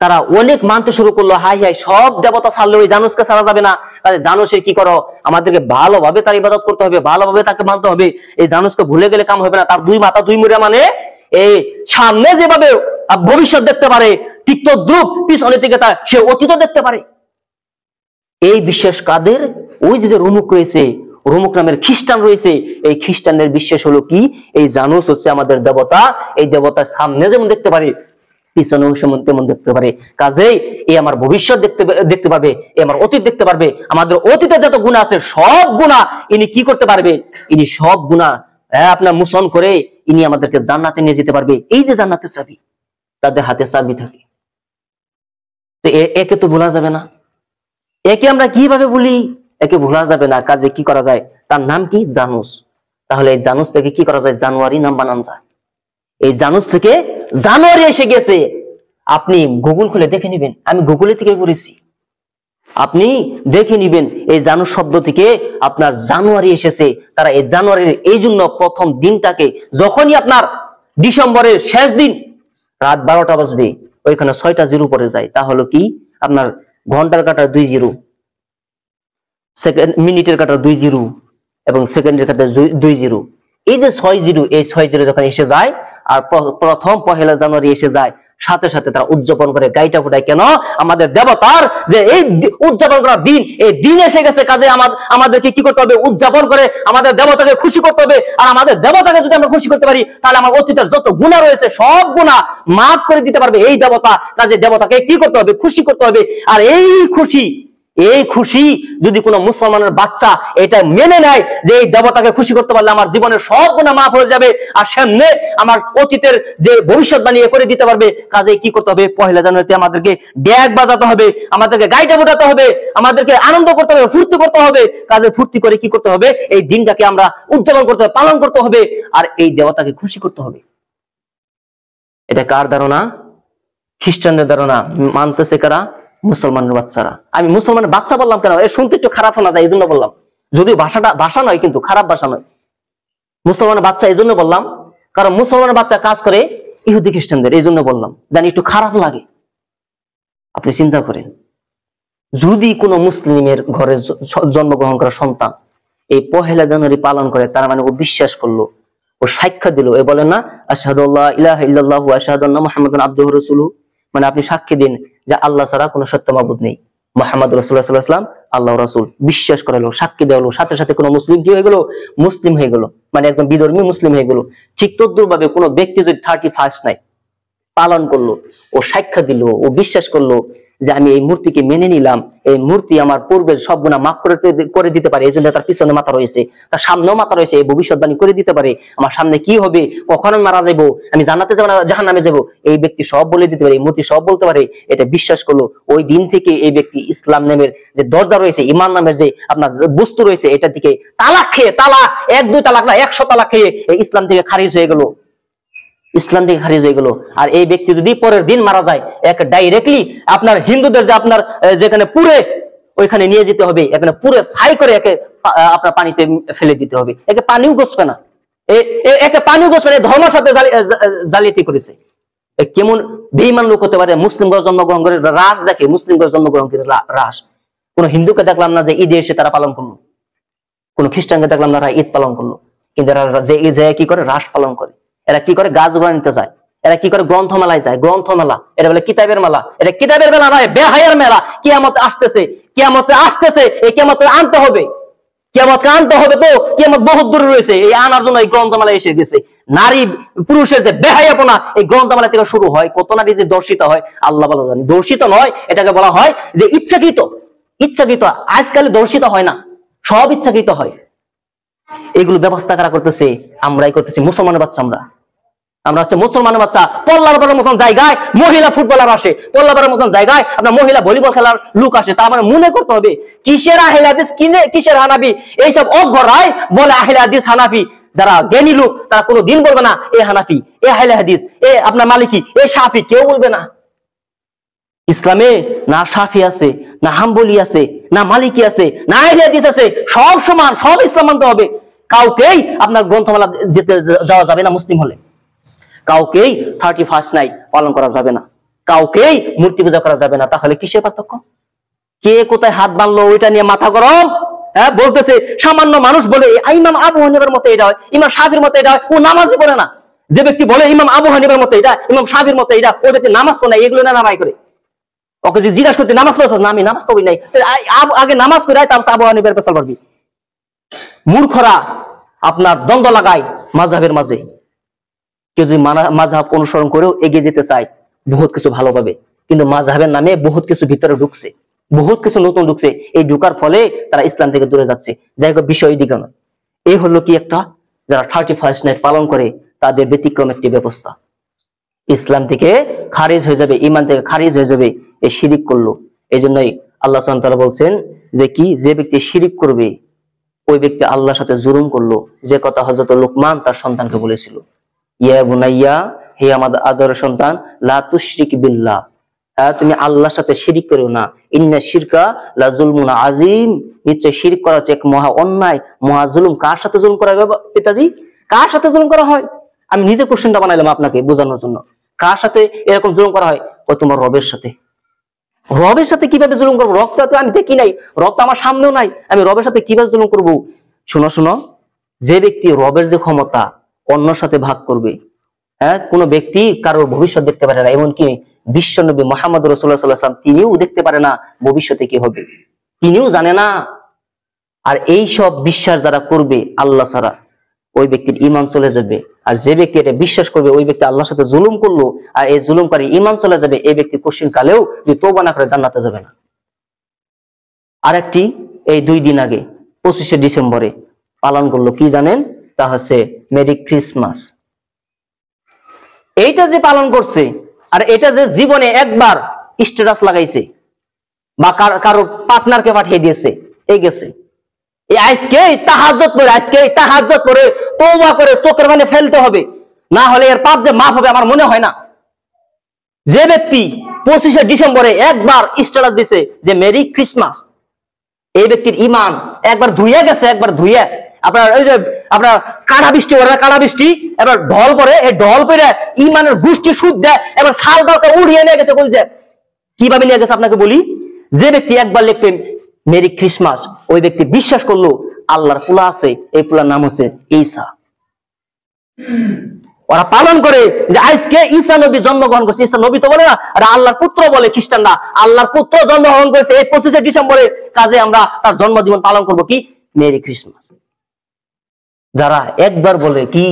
তারা অনেক মানতে শুরু করলো। হাই হাই, সব দেবতা ছাড়লে ওই জানুসকে ছাড়া যাবে না। তাহলে জানুসের কি করো? আমাদেরকে ভালোভাবে তার ইবাদত করতে হবে, ভালোভাবে তাকে মানতে হবে। এই জানুসকে ভুলে গেলে কাম হবে না। তার 2 মাথা 2 মুড়া, মানে এই সামনে যেভাবে ভবিষ্যৎ দেখতে পারে ঠিক তদ্রুপ পিছনে থেকে তার সে অতীত দেখতে পারে। এই বিশ্বাস কাদের? ওই যে রোমক রয়েছে, রোমক নামের খ্রিস্টান রয়েছে। এই খ্রিস্টানদের বিশ্বাস হলো কি? এই জানুস হচ্ছে আমাদের দেবতা। এই দেবতার সামনে যেমন দেখতে পারে, পিছনে তেমন দেখতে পারে। কাজেই এই আমার ভবিষ্যৎ দেখতে পারবে, এই আমার অতীত দেখতে পারবে। আমাদের অতীতে যত গুনাহ আছে সব গুনাহ ইনি কি করতে পারবে? ইনি সব গুনাহ আপনার মোচন করে ইনি আমাদেরকে জান্নাতে নিয়ে যেতে পারবে। এই যে জান্নাতের চাবি, তাদের হাতে চাবি থাকে। তো একে তো ভোলা যাবে না। একে আমরা কিভাবে বলি? একে ভোলা যাবে না। কাজে কি করা যায়? তার নাম কি? জানুস। তাহলে এই জানুস থেকে কি করা যায়? জানুয়ারি নাম বানান যায়। এই জানুস থেকে জানুয়ারি এসে গেছে। আপনি গুগল খুলে দেখে নিবেন, আমি গুগলে থেকে করেছি, আপনি দেখে নিবেন এই জানুস শব্দ থেকে আপনার জানুয়ারি এসেছে। তারা এই জানুয়ারির এই জন্য প্রথম দিনটাকে, যখনই আপনার ডিসেম্বরের শেষ দিন রাত 12টা বাজবে, ওইখানে 6টা জিরো পরে যায়। তাহলে কি আপনার ঘন্টার কাটার 2 জিরো, মিনিটের কাটার 2 জিরো এবং সেকেন্ডের কাটার 2 জিরো। এই যে 6 জিরো, এই 6 জিরো যখন এসে যায় আর প্রথম 1 জানুয়ারি এসে যায়, সাথে সাথে তারা উদযাপন করে গাইটা ফুটায়। কেন? আমাদের দেবতার যে এই উদযাপন করার দিন, এই দিন এসে গেছে, কাজে আমাদেরকে কি করতে হবে? উদযাপন করে আমাদের দেবতাকে খুশি করতে হবে। আর আমাদের দেবতাকে যদি আমরা খুশি করতে পারি, তাহলে আমার অতীতের যত গুনাহ রয়েছে সব গুনাহ মাফ করে দিতে পারবে এই দেবতা। কাজে দেবতাকে কি করতে হবে? খুশি করতে হবে। আর এই খুশি যদি কোনো মুসলমানের বাচ্চা এটা মেনে নেয় যে এই দেবতাকে খুশি করতে পারলে আমার জীবনের সব গুনাহ মাফ হয়ে যাবে, আর সামনে আমার অতীতের যে ভবিষ্যৎবাণী করে দিতে পারবে, কাজে কি করতে হবে? পহেলা জানুয়ারিতে আমাদেরকে ড্যাগ বাজাতে হবে, আমাদেরকে গাইটা ফোটাতে হবে, আমাদেরকে আনন্দ করতে হবে, ফুর্তি করতে হবে। কাজে ফুর্তি করে কি করতে হবে? এই দিনটাকে আমরা উদযাপন করতে হবে, পালন করতে হবে, আর এই দেবতাকে খুশি করতে হবে। এটা কার ধারণা? খ্রিস্টানদের ধারণা। মানতেছে কারা? মুসলমানের বাচ্চারা। আমি মুসলমানের বাচ্চা বললাম কেন? শুনতে একটু খারাপ শোনা যায়, এই জন্য বললাম। যদি ভাষা নয়, কিন্তু খারাপ ভাষা নয়। মুসলমানের বাচ্চা এই জন্য বললাম, কারণ মুসলমানের বাচ্চা কাজ করে ইহুদি খ্রিস্টানদের, এই জন্য বললাম, জানি একটু খারাপ লাগে। আপনি চিন্তা করেন, যদি কোনো মুসলিমের ঘরে জন্মগ্রহণ করা সন্তান এই পহেলা জানুয়ারি পালন করে, তার মানে ও বিশ্বাস করলো, ও সাক্ষ্য দিল, এ বলেন না আশহাদু আল্লা ইলাহা ইল্লাল্লাহু ওয়া আশহাদু আন্না মুহাম্মাদান আবদুহু ওয়া রাসূলুহু, মানে আপনি সাক্ষী দিন যে আল্লাহ ছাড়া কোনো সত্য মাবুদ নেই, মুহাম্মদ রাসূলুল্লাহ সাল্লাল্লাহু আলাইহি ওয়াসাল্লাম আল্লাহর রাসূল। বিশ্বাস করে হলো, সাক্ষী দেওয়া হলো, সাথে সাথে কোনো মুসলিম কি হয়ে গেল? মুসলিম হয়ে গেল, মানে একদম বিধর্মী মুসলিম হয়ে গেল। ঠিক তদ্রুপভাবে কোনো ব্যক্তি যদি 31 নাইট পালন করলো, ও সাক্ষ্য দিল, ও বিশ্বাস করলো যে আমি এই মূর্তিকে মেনে নিলাম, এই মূর্তি আমার পূর্বের সব গুনাহ মাফ করে দিতে পারে, এই জন্য তার পিছনে মাথা রয়েছে, তার সামনেও মাথা রয়েছে, এই ভবিষ্যৎবাণী করে দিতে পারে আমার সামনে কি হবে, কখন আমি মারা যাবো, আমি জান্নাতে যাবো না জাহান্নামে যাবো, এই ব্যক্তি সব বলে দিতে পারে, এই মূর্তি সব বলতে পারে। এটা বিশ্বাস করলো, ওই দিন থেকে এই ব্যক্তি ইসলাম নামের যে দরজা রয়েছে, ঈমান নামের যে আপনার বস্তু রয়েছে, এটার দিকে তালাক খেয়ে, তালাক 1-2 তালাক না 100 তালাক খেয়ে এই ইসলাম থেকে খারিজ হয়ে গেল, ইসলাম থেকে খারিজ হয়ে গেল। আর এই ব্যক্তি যদি পরের দিন মারা যায়, এক ডাইরেক্টলি আপনার হিন্দুদের যে আপনার যেখানে পুরে, ওইখানে নিয়ে যেতে হবে, এখানে পুরে ছাই করে একে আপনার পানিতে ফেলে দিতে হবে, একে পানিও গোসবে না, একে পানিও গোসবে না, ধর্মের সাথে জালিয়াতি করেছে। কেমন বেঈমান লোক হতে পারে? মুসলিম ঘরে জন্মগ্রহণ করে রাস দেখে, মুসলিম ঘরে জন্মগ্রহণ করে রাস। কোন হিন্দুকে দেখলাম না যে ঈদে এসে তারা পালন করলো, কোন খ্রিস্টানকে দেখলাম না তারা ঈদ পালন করলো, কিন্তু এরা যে কি করে? রাস পালন করে। এরা কি করে? গাছ গোড়া নিতে যায়, এরা কি করে? গ্রন্থমেলায় যায়, গ্রন্থমেলা, এটা বলে কিতাবের মেলা, এটা কিতাবের মেলা নয়, বেহায়ার মেলা। কিয়ামত আসতেছে, কিয়ামতে আসতেছে, এই কিয়ামতে আনতে হবে, কিয়ামতকে আনতে হবে, তো কিয়ামত বহুত দূরে রয়েছে, এই আনার জন্য এই গ্রন্থমেলা এসে গেছে। নারী পুরুষের যে বেহায়াপনা এই গ্রন্থমেলা থেকে শুরু হয়, কত নারী যে দর্শিত হয় আল্লাহ ভালো জানে। দর্শিত নয়, এটাকে বলা হয় যে ইচ্ছাকৃত। ইচ্ছাকৃত আজকাল দর্শিত হয় না, সব ইচ্ছাকৃত হয়। এগুলো ব্যবস্থা কারা করতেছে? আমরাই করতেছি, মুসলমানের বাচ্চা। আমরা হচ্ছে মুসলমানের বাচ্চা। পল্লারপাড়ের মতন জায়গায় মহিলা ফুটবলার আসে, পল্লারপাড়ের মতন জায়গায় আপনার মহিলা ভলিবল খেলার লোক আসে, তার মানে মনে করতে হবে কিসের আহলে হাদিস, কিসের হানাফি। এইসব অজ্ঞরাই বলে আহলে হাদিস হানাফি। যারা জ্ঞানী লোক তারা কোনো দিন বলবে না এ হানাফি, এ আহলে হাদিস, এ আপনার মালিকি, এ শাফি, কেউ বলবে না। ইসলামে না শাফি আছে, না হাম্বলি আছে, না মালিকি আছে, না আহলে হাদিস আছে, সব সমান, সব ইসলাম মানতে হবে। কাউকেই আপনার গ্রন্থমেলা যেতে যাওয়া যাবে না, মুসলিম হলে কাউকেই 31 নাইট পালন করা যাবে না, কাউকেই মূর্তি পূজা করা যাবে না। তাহলে কিসের পার্থক্য? কে কোথায় হাত বাঁধলো ওইটা নিয়ে মাথা গরম। হ্যাঁ, বলতেছে সামান্য মানুষ বলে ইমাম আবু হানিফার মতে এটা হয়, ইমাম শাফির মতে এটা হয়, ও নামাজই পড়ে না। যে ব্যক্তি বলে ইমাম আবু হানিফার মতে এটা, ইমাম শাফির মতে এটা, ওই ব্যক্তি নামাজ পড়ে না, এগুলো না নামাই করে। ওকে যে জিজ্ঞাসা করতে নামাজ পড়েছ না, আমি নামাজ পড়ি নাই, আগে নামাজ পড়াই তারপর আবু হানিফার পেছাল পারবি। মূর্খরা আপনার দ্বন্দ্ব লাগায় মাযহাবের মাঝে। কেউ যদি মাযহাব অনুসরণ করেও এগিয়ে যেতে চায় বহুত কিছু ভালো পাবে, কিন্তু মাযহাবের নামে বহুত কিছু ভিতরে ঢুকছে, বহুত কিছু নতুন ঢুকছে, এই ঢুকার ফলে তারা ইসলাম থেকে দূরে যাচ্ছে। যাই হোক, বিষয় দিকে নয়, এই হলো কি একটা, যারা 31 নাইট পালন করে তাদের ব্যতিক্রম একটি ব্যবস্থা, ইসলাম থেকে খারিজ হয়ে যাবে, ঈমান থেকে খারিজ হয়ে যাবে, এই শিরিক করলো। এই জন্যই আল্লাহ সুবহানাহু ওয়া তাআলা বলছেন যে কি, যে ব্যক্তি শিরিক করবে ওই ব্যক্তি আল্লাহর সাথে জুলুম করলো, যে কথা হযরত লুকমান তার সন্তানকে বলেছিল, ইয়া বুনাইয়া, হে আমাদের আদরের সন্তান, লা তুশরিক বিল্লাহ, তুমি আল্লাহর সাথে শিরিক করো না, ইন্না শিরকা লা যুলমুন আযীম, নিশ্চয় শিরক করা হচ্ছে এক মহা অন্যায়, মহা জুলুম। কার সাথে জুলুম করা হয় পিতাজি? কার সাথে জুলুম করা হয়? আমি নিজে কোশ্চেনটা বানাইলাম আপনাকে বোঝানোর জন্য। কার সাথে এরকম জুলুম করা হয়? ও তোমার রবের সাথে। রবের সাথে কিভাবে জুলুম করবো? রবটা তো আমি দেখি নাই, রব তো আমার সামনেও নাই, আমি রবের সাথে কিভাবে জুলুম করবো? শুনো শুনো, যে ব্যক্তি রবের যে ক্ষমতা অন্যর সাথে ভাগ করবে, হ্যাঁ, কোন ব্যক্তি কারোর ভবিষ্যৎ দেখতে পারে না, এমনকি বিশ্বনবী মুহাম্মদ রাসূলুল্লাহ সাল্লাল্লাহু আলাইহি ওয়াসাল্লাম তিনিও দেখতে পারে না ভবিষ্যতে কি হবে, তিনিও জানে না। আর এই সব বিশ্বাস যারা করবে আল্লাহ ছাড়া, ওই ব্যক্তির ঈমান চলে যাবে। আর যে ব্যক্তি এটা বিশ্বাস করবে ওই ব্যক্তি আল্লাহর সাথে জুলুম করলো, আর এই জুলুমকারী ঈমান চলে যাবে, এই ব্যক্তি কঠিন কালেও যদি তওবা না করে জান্নাতে যাবে না। আরেকটি এই 2 দিন আগে 25শে ডিসেম্বরে পালন করলো, কি জানেন? তা হচ্ছে মেরি ক্রিসমাস। এইটা যে পালন করছে, আর এটা যে জীবনে একবার স্ট্যাটাস লাগাইছে বা কারো পার্টনারকে পাঠিয়ে দিয়েছে, এই গেছে আজকে তাহাজ্জুদ পড়ে তওবা করে চোখের পানি ফেলতে হবে, না হলে এর পাপ যে মাফ হবে আমার মনে হয় না। যে ব্যক্তি 25শে ডিসেম্বরে একবার স্ট্যাটাস দিছে যে মেরি ক্রিসমাস, এই ব্যক্তির ঈমান একবার ধুইয়া গেছে, একবার ধুইয়া। আপনার ওই যে আপনার কাড়া বৃষ্টি ওরা কাড়া বৃষ্টি, এবার ঢল পরে, এই ঢল পরে ঈমানের গোষ্ঠী সুদ দেয়, এবার ছাল ডালটা উড়িয়ে নিয়ে গেছে। বলছে কিভাবে নিয়ে গেছে আপনাকে বলি। যে ব্যক্তি একবার লিখবেন মেরি ক্রিসমাস, ওই ব্যক্তি বিশ্বাস করলো আল্লাহর পোলা আছে, এই পোলার নাম হচ্ছে ঈসা। ওরা পালন করে যে আজকে ঈসা নবী জন্মগ্রহণ করছে। ঈসা নবী তো বলে না, আর আল্লাহর পুত্র বলে খ্রিস্টানরা। আল্লাহর পুত্র জন্মগ্রহণ করেছে এই 25শে ডিসেম্বরে, কাজে আমরা তার জন্মদিবস পালন করব কি মেরি ক্রিসমাস। যারা একবার বলে কি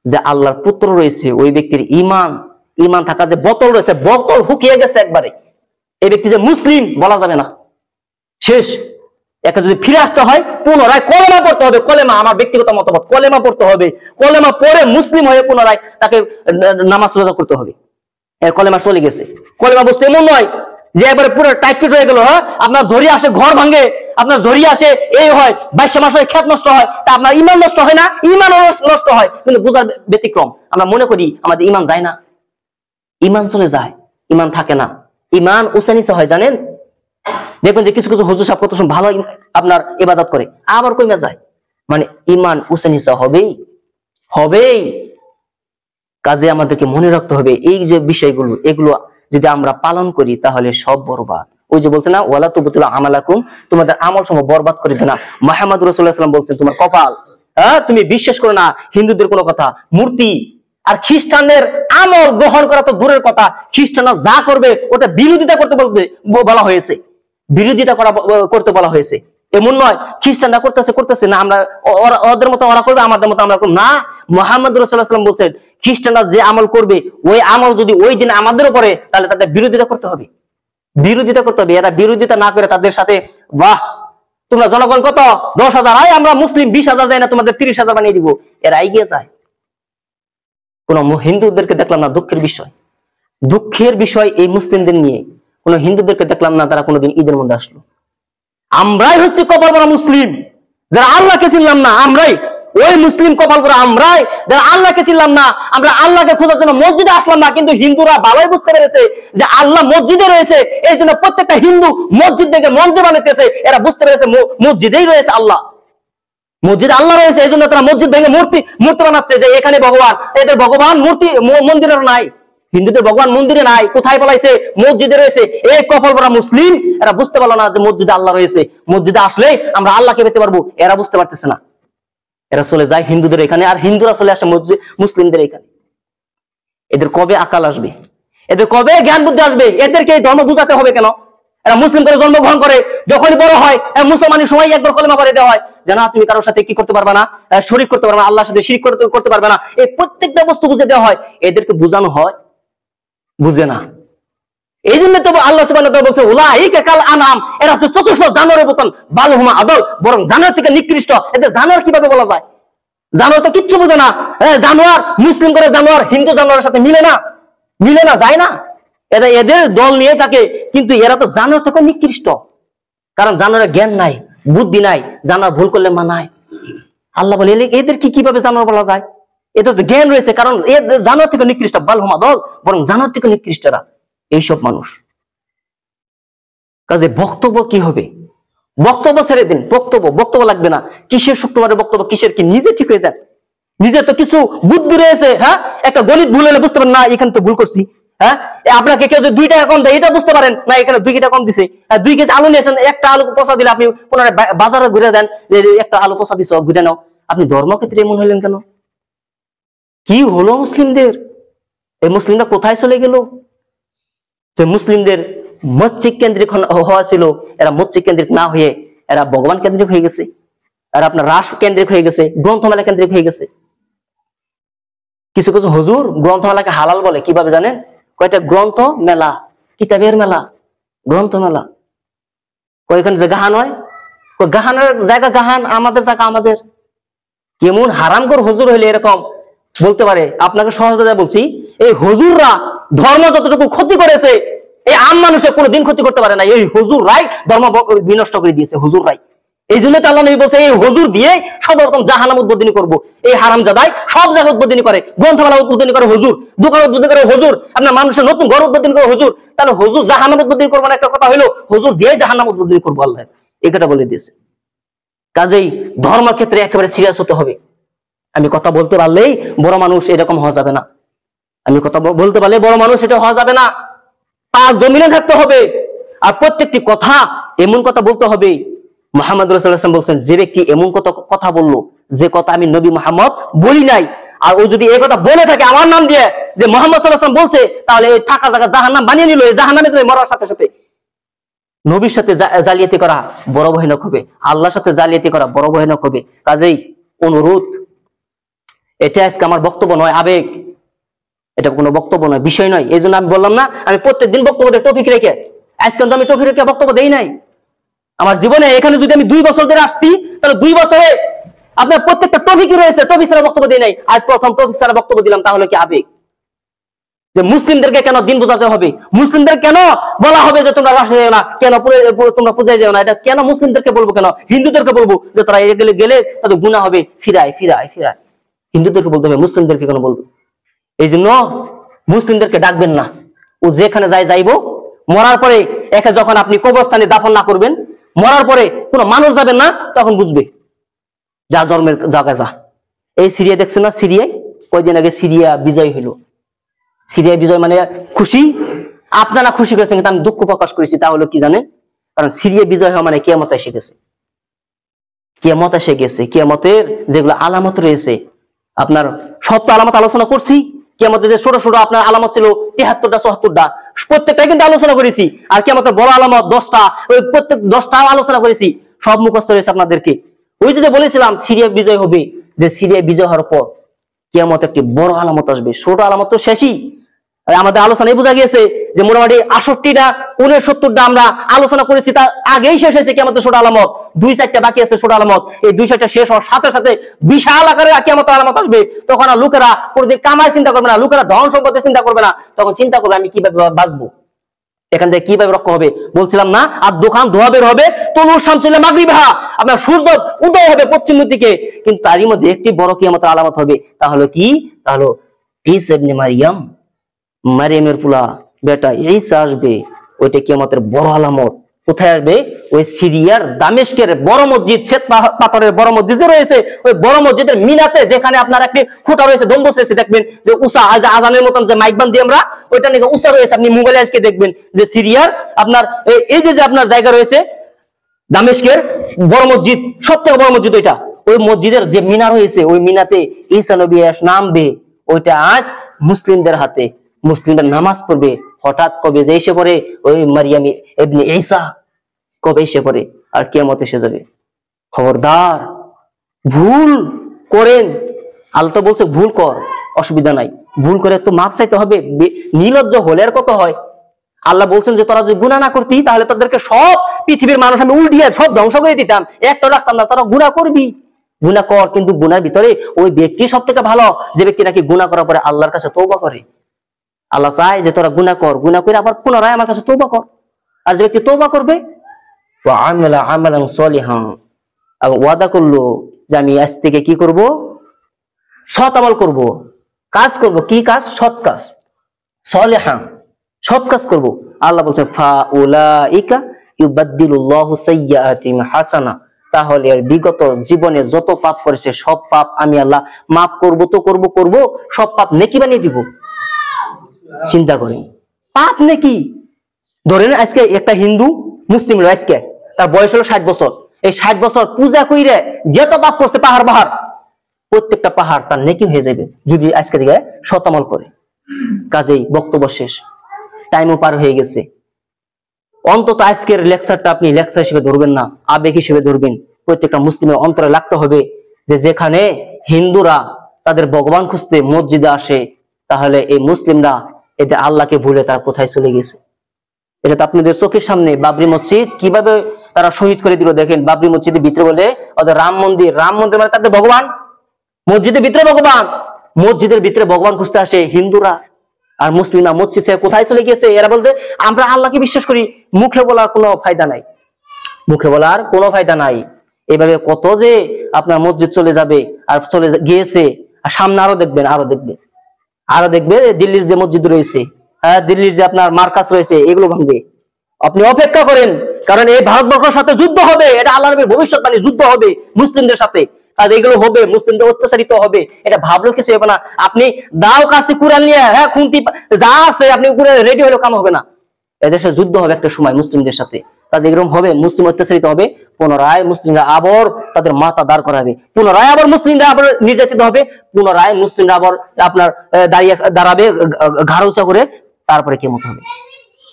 যে আল্লাহর পুত্র রয়েছে, ওই ব্যক্তির ঈমান থাকা যে বোতল রয়েছে, বোতল হুকিয়ে গেছে একবারে। এই ব্যক্তি যে মুসলিম বলা যাবে না, শেষ। একে যদি ফিরে আসতে হয় পুনরায় কলেমা পড়তে হবে। কলেমা আমার ব্যক্তিগত মতামত, কলেমা পড়তে হবে। কলেমা পড়ে মুসলিম হয়ে পুনরায় তাকে নামাজ রোজা করতে হবে। এর কলেমা চলে গেছে। কলেমা বুঝতে এমন নয় যে একবারে পুরো টাইট হয়ে গেল। হ্যাঁ, আপনার ঝড়ি আসে ঘর ভাঙে, আপনার ঝড়ি আসে এই হয়, 22 মাস হয় ক্ষেত নষ্ট হয়, তা আপনার ঈমান নষ্ট হয় না? ঈমান নষ্ট হয়, কিন্তু বোঝার ব্যতিক্রম। আমরা মনে করি আমাদের ঈমান যায় না, ঈমান চলে যায়, ঈমান থাকে না। ঈমান উঁচা হয় জানেন? দেখবেন যে কিছু কিছু হুজুর সাহেব কত ভালো আপনার ইবাদত করে, আবার কমে যায়। মানে ঈমান উঁচা হবেই। কাজে আমাদেরকে মনে রাখতে হবে এই যে বিষয়গুলো, এগুলো যদি আমরা পালন করি তাহলে সব বরবাদ। ওই যে বলছে না, ওয়ালা তুবতিলু আমালাকুম, তোমাদের আমল সমূহ বরবাদ করে দেনা। মুহাম্মদ রাসূলুল্লাহ সাল্লাল্লাহু আলাইহি ওয়াসাল্লাম বলছেন তোমার কপাল। হ্যাঁ, তুমি বিশ্বাস করো না হিন্দুদের কোনো কথা, মূর্তি আর খ্রিস্টানদের আমল গ্রহণ করা তো দূরের কথা, খ্রিস্টানরা যা করবে ওটা বিরোধিতা করতে বলা হয়েছে, বিরোধিতা করতে বলা হয়েছে। এমন নয় খ্রিস্টানরা করতেছে না, আমরা ওদের মতো ওরা করবে, আমাদের মতো আমরা করব না। মুহাম্মদ রাসূলুল্লাহ সাল্লাল্লাহু আলাইহি ওয়াসাল্লাম বলছেন খ্রিস্টানরা যে আমল করবে, ওই আমল যদি ওই দিন আমাদের উপরে, তাহলে তাদের বিরোধিতা করতে হবে। এরা বিরোধিতা না করে তাদের সাথে, বাহ তোমরা জনগণ কত 10,000, আমরা মুসলিম 20,000 যাই না, তোমাদের 30,000 বানিয়ে দিব, এরা এগিয়ে যায়। কোন হিন্দুদেরকে দেখলাম না, দুঃখের বিষয় এই মুসলিমদের নিয়ে কোন হিন্দুদেরকে দেখলাম না তারা কোনোদিন ঈদের মধ্যে আসলো। আমরাই হচ্ছে কপাল পরা মুসলিম, যারা আল্লাহকে চিনলাম না। আমরাই ওই মুসলিম কপাল পরা, আমরাই যারা আল্লাহকে চিনলাম না। আমরা আল্লাহকে খোঁজার জন্য মসজিদে আসলাম না, কিন্তু হিন্দুরা ভালোই বুঝতে পেরেছে যে আল্লাহ মসজিদে রয়েছে, এই জন্য প্রত্যেকটা হিন্দু মসজিদ থেকে মন্দির বানাইতেছে। এরা বুঝতে পেরেছে মসজিদেই রয়েছে আল্লাহ, মসজিদে আল্লাহ রয়েছে, এই জন্য তারা মসজিদ ভেঙে মূর্তি বানাচ্ছে যে এখানে ভগবান। এদের ভগবান মূর্তি মন্দিরে নাই, হিন্দুদের ভগবান মন্দিরে নাই, কোথায় বলাইছে? মসজিদে রয়েছে। এই কপাল পরা মুসলিম, এরা বুঝতে পারলো না যে মসজিদে আল্লাহ রয়েছে, মসজিদে আসলে আমরা আল্লাহকে পেতে পারবো। এরা বুঝতে পারতেছে না, এরা চলে যায় হিন্দুদের এখানে, আর হিন্দুরা চলে আসে মুসলিমদের এখানে। এদের কবে আকাল আসবে? এদের কবে জ্ঞান বুদ্ধি আসবে? এদেরকে এই ধর্ম বুঝাতে হবে কেন? এরা মুসলিম করে জন্মগ্রহণ করে, যখনই বড় হয় মুসলমানের সময় একবার কলেমা পড়ে দেওয়া হয় যে না তুমি কারোর সাথে কি করতে পারবে না, শরীক করতে পারবে না, আল্লাহর সাথে শিরক করতে পারবে না। এই প্রত্যেকটা বস্তু বুঝে দেওয়া হয়, এদেরকে বুঝানো হয়, বুঝে না। এই জন্য তো আল্লাহ সুবহানাহু ওয়া তাআলা বলছে উলাইকা কাল আনাম, এরা হচ্ছে চতুষ্প জানোয়ারের মতন, বাল হুম আদল, বরং জানোয়ার থেকে নিকৃষ্ট। এদের জানোয়ার কিভাবে বলা যায়? জানোয়ার তো কিচ্ছু বোঝে না। জানোয়ার মুসলিম করে জানোয়ার হিন্দু জানোয়ারের সাথে মিলে না, যায় না। এদের দল নিয়ে থাকে, কিন্তু এরা তো জানোয়ার থেকে নিকৃষ্ট, কারণ জানোয়ারের জ্ঞান নাই, বুদ্ধি নাই, জানোয়ার ভুল করলে মানায়। আল্লাহ বলে এদের কিভাবে জানোয়ার বলা যায়? এদের তো জ্ঞান রয়েছে, কারণ জানোয়ার থেকে নিকৃষ্ট, বাল হুম আদল, বরং জানোয়ার থেকে নিকৃষ্টরা এইসব মানুষ। কাজে বক্তব্য কি হবে? বক্তব্য ছেড়ে দিন, বক্তব্য লাগবে না। কিসের শুক্রবারের বক্তব্য, কিসের কি? নিজে ঠিক হয়ে যান, নিজের তো কিছু বুদ্ধি রয়েছে। হ্যাঁ, একটা গণিত ভুল হলে বুঝতে পারেন না এখানে তো ভুল করছি। হ্যাঁ, আপনাকে কেউ যদি 2 টাকা কম দেয় এটা বুঝতে পারেন না এখানে 2 টাকা কম দিছে। 2 কেজি আলু নিয়েছেন, একটা আলু পচা দিলে আপনি পুনরায় বাজারে ঘুরে যান যে একটা আলু পচা দিছ, ঘুরে নাও। আপনি ধর্মক্ষেত্রে এমন হলেন কেন? কি হলো মুসলিমদের? এই মুসলিমরা কোথায় চলে গেল? যে মুসলিমদের মসজিদ কেন্দ্রিক হওয়া ছিল, এরা মসজিদ কেন্দ্রিক না হয়ে এরা ভগবান কেন্দ্রিক হয়ে গেছে, আর আপনার রাষ্ট্র কেন্দ্রিক হয়ে গেছে, গ্রন্থমেলা কেন্দ্রিক হয়ে গেছে। কিছু কিছু হুজুর গ্রন্থমেলাকে হালাল বলে, কিভাবে জানেন? কয়টা গ্রন্থ মেলা, কিতাবের মেলা, গ্রন্থ মেলা। কয়েকখানে যে গাহান হয়, গাহানের জায়গা গাহান, আমাদের জায়গা আমাদের। কেমন হারামখোর হুজুর হইলে এরকম বলতে পারে? আপনাকে সহজভাবে বলছি, এই হুজুররা ধর্ম যতটুকু ক্ষতি করেছে এই আম মানুষের কোনোদিন ক্ষতি করতে পারে না। এই হুজুররাই ধর্ম বিনষ্ট করে দিয়েছে, হুজুররাই। এই জন্য তো আল্লাহ নবী বলছে, এই হুজুর দিয়ে সর্বপ্রথম জাহান্নাম উদ্বোধনী করবো। এই হারামজাদাই সব জায়গায় উদ্বোধনী করে, গ্রন্থমেলা উদ্বোধনী করে হুজুর, দোকান উদ্বোধনী করে হুজুর, আপনার মানুষের নতুন ঘর উদ্বোধনী করে হুজুর। তাহলে হুজুর জাহান্নাম উদ্বোধনী করবো না, একটা কথা হইলো হুজুর দিয়ে জাহান্নাম উদ্বোধনী করবো। আল্লাহ এই কথা বলে দিয়েছে। কাজেই ধর্ম ক্ষেত্রে একেবারে সিরিয়াস হতে হবে। আমি কথা বলতে পারলেই বড় মানুষ এরকম হওয়া যাবে না। আমি কথা বলতে পারলে বড় মানুষ এটা হওয়া যাবে না। তার জমিনে থাকতে হবে। আর প্রত্যেকটি কথা এমন কথা বলতে হবে, মুহাম্মদ রাসূলুল্লাহ সাল্লাল্লাহু আলাইহি ওয়াসাল্লাম বলছেন, যে ব্যক্তি এমন কথা বললো যে কথা আমি নবী মুহাম্মদ বলি নাই, আর ও যদি এই কথা বলে থাকে আমার নাম দিয়ে যে মুহাম্মদ সাল্লাল্লাহু আলাইহি ওয়াসাল্লাম বলছে, তাহলে এই থাকা জায়গা জাহান্নাম বানিয়ে নিল। এই জাহান্নামে যাবে মরার সাথে সাথে। নবীর সাথে জালিয়াতি করা বড় ভয়ানক হবে, আল্লাহর সাথে জালিয়াতি করা বড় ভয়ানক হবে। কাজেই অনুরোধ, এটা আজকে আমার বক্তব্য নয়, আবেগ, এটা কোনো বক্তব্য নয়, বিষয় নয়। এই জন্য আমি বললাম না আমি প্রত্যেকদিন বক্তব্য দেই টপিক রেখে। আজকে কিন্তু আমি টপিক রেখে বক্তব্য দেই নাই। আমার জীবনে এখানে যদি আমি 2 বছর ধরে আসছি, তাহলে 2 বছরে আপনার প্রত্যেকটা টপিকই রয়েছে, টপিক ছাড়া বক্তব্য দেই নাই। আজ প্রথম টপিক ছাড়া বক্তব্য দিলাম, তাহলে কি আবেগ? যে মুসলিমদেরকে কেন দিন বোঝাতে হবে, মুসলিমদের কেন বলা হবে যে তোমরা রাষ্ট্রে যাও না, কেন তোমরা পূজায় যাও না, এটা কেন মুসলিমদেরকে বলবো? কেন হিন্দুদেরকে বলবো যে তোরা গেলে তাদের গুনাহ হবে? ফিরায় ফিরায় ফিরায় হিন্দুদেরকে বলতে হবে, মুসলিমদেরকে কেন বলবো? এই জন্য মুসলিমদেরকে ডাকবেন না। ও যেখানে যাইবো, মরার পরে একে যখন আপনি কবরস্থানে দাফন না করবেন, মরার পরে কোনো মানুষ যাবেন না, তখন বুঝবে যা জন্মের জায়গা যা। এই সিরিয়া দেখছেন না? সিরিয়ায় কয়দিন আগে সিরিয়া বিজয় হইল। সিরিয়া বিজয় মানে খুশি, আপনারা খুশি করেছেন, কিন্তু আমি দুঃখ প্রকাশ করেছি। তাহলে কি জানেন? কারণ সিরিয়া বিজয় হওয়া মানে কিয়ামত এসে গেছে। কিয়ামত এসে গেছে। কিয়ামতের যেগুলো আলামত রয়েছে, আপনার সব তো আলামত আলোচনা করছি। কিয়ামতের যে ছোট ছোট আপনার আলামত ছিল 73টা 74টা, প্রত্যেকটাই কিন্তু আলোচনা করেছি। আর কিয়ামতের বড় আলামত 10টা, ওই প্রত্যেক 10টা আলোচনা করেছি, সব মুখস্থ হয়েছে আপনাদেরকে। ওই যে বলেছিলাম সিরিয়া বিজয় হবে, যে সিরিয়া বিজয় হওয়ার পর কিয়ামত একটি বড় আলামত আসবে। ছোট আলামত তো শেষই, আমাদের আলোচনায় বোঝা গিয়েছে যে মোটামুটি 68টা 69টা আমরা আলোচনা করেছি, তার আগেই শেষ হয়েছে কিয়ামতের ছোট আলামত। 2-4টা বাকি আছে ছোট আলামত। এই 2-4টা শেষ হওয়ার সাথে সাথে বিশাল আকারে কিয়ামতের আলামত আসবে। তখন আর লোকেরা কোনদিন কামাই চিন্তা করবে না, লোকেরা ধন সম্পদের চিন্তা করবে না, তখন চিন্তা করবে আমি কিভাবে বাঁচবো, এখান থেকে কিভাবে রক্ষা হবে। বলছিলাম না, আর দোকান ধোয়া বের হবে, তনুর শামসুল মাগরিবহা, আপনার সূর্য উদয় হবে পশ্চিম দিকে। কিন্তু তারই মধ্যে একটি বড় কিয়ামতের আলামত হবে। তাহলে কি? তাহলে ঈসা ইবনে মারইয়াম, মারিয়ামের পুলা বেটা ঈসা আসবে। ওইটা কিয়ামতের বড় আলামত। কোথায় আসবে? ওই সিরিয়ার দামেস্কের বড় মসজিদ, শ্বেত পাথরের বড় মসজিদ যে রয়েছে, ওই বড় মসজিদের মিনাতে যেখানে আপনার একটি খুঁটা রয়েছে, গম্বুজ রয়েছে, দেখবেন যে উষা আজানের মতন যে মাইক বান দিয়ে আমরা, ওইটা নাকি উষা রয়েছে। আপনি মোবাইলে আজকে দেখবেন যে সিরিয়ার আপনার এই যে আপনার জায়গা রয়েছে দামেস্কের বড় মসজিদ, সবথেকে বড় মসজিদ ওইটা। ওই মসজিদের যে মিনার রয়েছে, ওই মিনাতে ঈসা নবী নামবে। ওইটা আজ মুসলিমদের হাতে, মুসলিমরা নামাজ পড়বে। হঠাৎ কবে যে এসে পড়ে ওই মারিয়াম ইবনে ঈসা, কবে এসে পড়ে, আর কিয়ামত এসে যাবে। খবরদার ভুল করেন, আল্লাহ তো বলছে ভুল কর, অসুবিধা নাই, ভুল করে তো মাপ চাইতে হবে। নির্লজ্জ হলে আর কত হয়? আল্লাহ বলছেন যে তোরা যদি গুনাহ না করতি, তাহলে তোদেরকে সব পৃথিবীর মানুষ আমি উল্টিয়ে সব ধ্বংস করে দিতাম, একটা রাখতাম না। তোরা গুনাহ করবি, গুনাহ কর, কিন্তু গুনার ভিতরে ওই ব্যক্তি সব থেকে ভালো যে ব্যক্তি নাকি গুনাহ করার পরে আল্লাহর কাছে তওবা করে। আল্লাহ চায় যে তোরা গুনাহ কর, গুনাহ করে আবার পুনরায় আমার কাছে তওবা কর। আর যে ব্যক্তি তওবা করবে, ওয়া আমালা আমালান সলিহান, এবং ওয়াদা করলো যে আমি আজ থেকে কি করব? সৎ আমল করব, কাজ করব। কি কাজ? সৎ কাজ, সলিহান, সৎ কাজ করব। আল্লাহ বলছেন ফাউলাইকা ইউবাদদিলুল্লাহু সাইয়্যাতিহিম হাসানা, তাহলে আর বিগত জীবনে যত পাপ করেছে সব পাপ আমি আল্লাহ মাফ করব, তো করব, সব পাপ নেকি বানিয়ে দিব। চিন্তা করেন, পাপ নেকি। ধরেন আজকে একটা হিন্দু মুসলিম আজকে তার বয়স হলো 60 বছর, এই 60 বছর পূজা কইরে যত পাপ করছে পাহাড়, প্রত্যেকটা পাহাড় তার নেকি হয়ে যাবে যদি আজকে থেকে সৎ আমল করে। কাজেই বক্তব্য শেষ, টাইমও পার হয়ে গেছে। অন্তত আজকের লেকচারটা আপনি লেকচার হিসেবে ধরবেন না, আবেগ হিসেবে ধরবেন। প্রত্যেকটা মুসলিমের অন্তরে লাগতে হবে যে যেখানে হিন্দুরা তাদের ভগবান খুঁজতে মসজিদে আসে, তাহলে এই মুসলিমরা এদের আল্লাহকে ভুলে তারা কোথায় চলে গেছে। এটা তো আপনাদের চোখের সামনে বাবরি মসজিদ কিভাবে তারা শহীদ করে দিল। দেখেন বাবরি মসজিদের ভিতরে বলে ওদের রাম মন্দির, রাম মন্দির মানে তাদের ভগবান, মসজিদের ভিতরে ভগবান, মসজিদের ভিতরে ভগবান খুঁজতে আসে হিন্দুরা, আর মুসলিমরা মসজিদ থেকে কোথায় চলে গেছে। এরা বলতে আমরা আল্লাহকে বিশ্বাস করি, মুখে বলার কোনো ফায়দা নাই, মুখে বলার কোনো ফায়দা নাই। এভাবে কত যে আপনার মসজিদ চলে যাবে, আর চলে গিয়েছে, আর সামনে আরো দেখবেন, আরো দেখবে, আরো দেখবে দিল্লির যে মসজিদ রয়েছে, হ্যাঁ দিল্লির যে আপনার মার্কাজ রয়েছে, এগুলো ভাঙবে। আপনি অপেক্ষা করেন, কারণ এই ভারতবর্ষের সাথে যুদ্ধ হবে, এটা আল্লাহ নবীর ভবিষ্যৎবাণী, যুদ্ধ হবে মুসলিমদের সাথে, কাজ এগুলো হবে, মুসলিমদের অত্যাচারিত হবে, এটা ভাবলেও কিছু হবে না। আপনি দাও কাছে কুরআন নিয়ে, হ্যাঁ খুন্তি যা আছে আপনি রেডি হলেও কাম হবে না। এদেশে যুদ্ধ হবে একটা সময় মুসলিমদের সাথে, কাজ এরকম হবে, মুসলিম অত্যাচারিত হবে, পুনরায় মুসলিমরা আবার তাদের মাথা দাঁড় করাবে, পুনরায় আবার মুসলিমরা আবার নির্যাতিত হবে, পুনরায় মুসলিমরা আবার আপনার দাঁড়াবে ঘাড় উঁচা করে, তারপরে কিয়ামত হবে।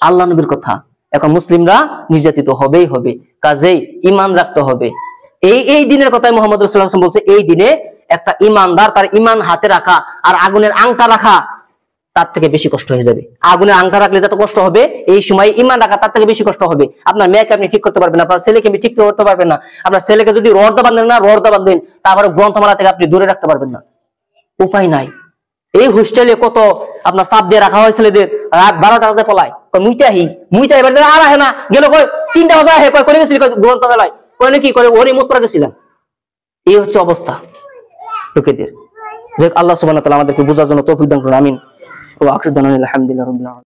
আল্লাহ নবীর কথা। এখন মুসলিমরা নির্যাতিত হবেই হবে, কাজেই ঈমান রাখতে হবে। এই দিনের কথাই মুহাম্মদ রাসূলুল্লাহ সাল্লাল্লাহু আলাইহি ওয়াসাল্লাম বলছে, এই দিনে একটা ঈমানদার তার ঈমান হাতে রাখা আর আগুনের আংটা রাখা তার থেকে বেশি কষ্ট হয়ে যাবে। আগুনের আংটা রাখলে যত কষ্ট হবে, এই সময় ঈমান রাখা তার থেকে বেশি কষ্ট হবে। আপনার মেয়েকে আপনি ঠিক করতে পারবেন না, আপনার ছেলেকে আপনি ঠিক করতে পারবেন না, আপনার ছেলেকে যদি রর্দা বাঁধেন না, রর্দা বাঁধবেন, তারপরে গ্রন্থমালা থেকে আপনি দূরে রাখতে পারবেন না, উপায় নাই। এই হোস্টেলে কত আপনার চাপ দিয়ে রাখা হয় ছেলেদের, রাত 12টা বাজে পলায়, মুইটা এবার আর আহে না, গেল কই 3টা বাজে আহে, কই করে গেছিল গ্রন্থমেলায়, কই নাকি করে ওরই মুত পড়া গেছিলাম। এই হচ্ছে অবস্থা লোকেদের। যে আল্লাহ সুবহানাহু ওয়া তাআলা আমাদেরকে বোঝার জন্য তৌফিক দান করুন, আমিন। ওয়া আখিরু দাওয়ানা আলহামদুলিল্লাহি রাব্বিল আলামিন।